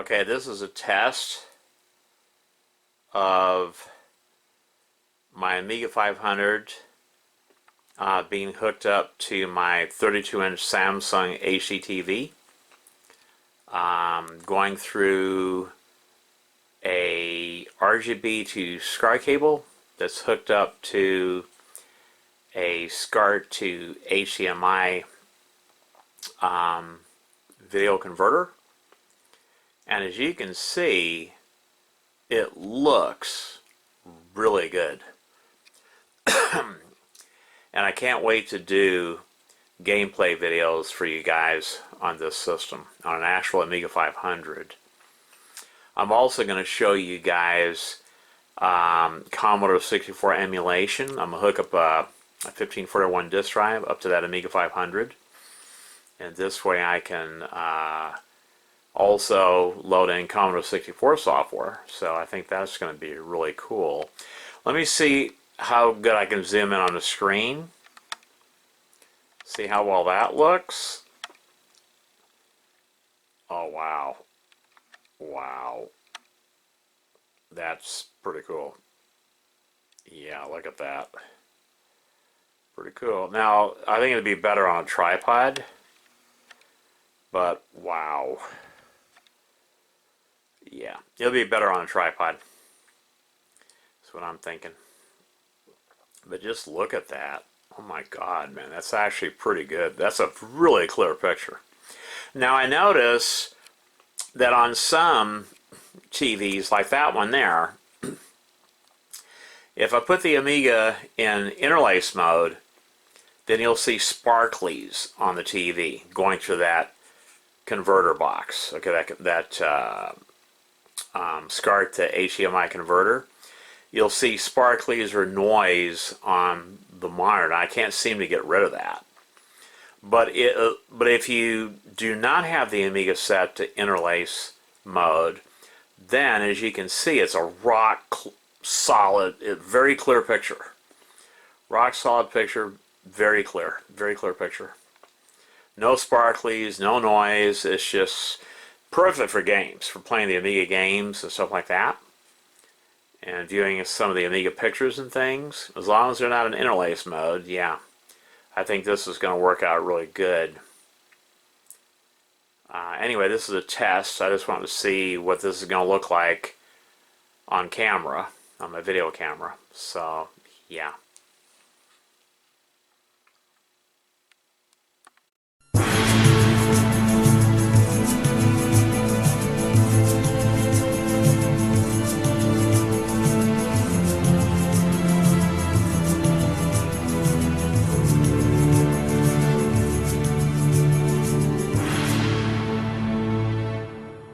Okay, this is a test of my Amiga 500 being hooked up to my 32-inch Samsung HDTV. Going through a RGB to SCART cable that's hooked up to a SCART to HDMI video converter. And as you can see, it looks really good. And I can't wait to do gameplay videos for you guys on this system, on an actual Amiga 500. I'm also going to show you guys Commodore 64 emulation. I'm going to hook up a 1541 disk drive up to that Amiga 500. And this way I can also load in Commodore 64 software. So I think that's going to be really cool. Let me see how good I can zoom in on the screen. See how well that looks. Oh wow. Wow. That's pretty cool. Yeah, look at that. Pretty cool. Now, I think it'd be better on a tripod. But wow. Yeah, it'll be better on a tripod. That's what I'm thinking. But just look at that. Oh my God, man, that's actually pretty good. That's a really clear picture. Now I notice that on some TVs, like that one there, if I put the Amiga in interlace mode, then you'll see sparklies on the TV going through that converter box. Okay, that SCART to HDMI converter. You'll see sparklies or noise on the monitor. I can't seem to get rid of that. But if you do not have the Amiga set to interlace mode, then as you can see, it's a rock solid, very clear picture. Rock solid picture, very clear picture. No sparklies, no noise. It's just perfect for games, for playing the Amiga games and stuff like that, and viewing some of the Amiga pictures and things. As long as they're not in interlace mode, yeah, I think this is going to work out really good. Anyway, this is a test. I just wanted to see what this is going to look like on camera, on my video camera. So, yeah.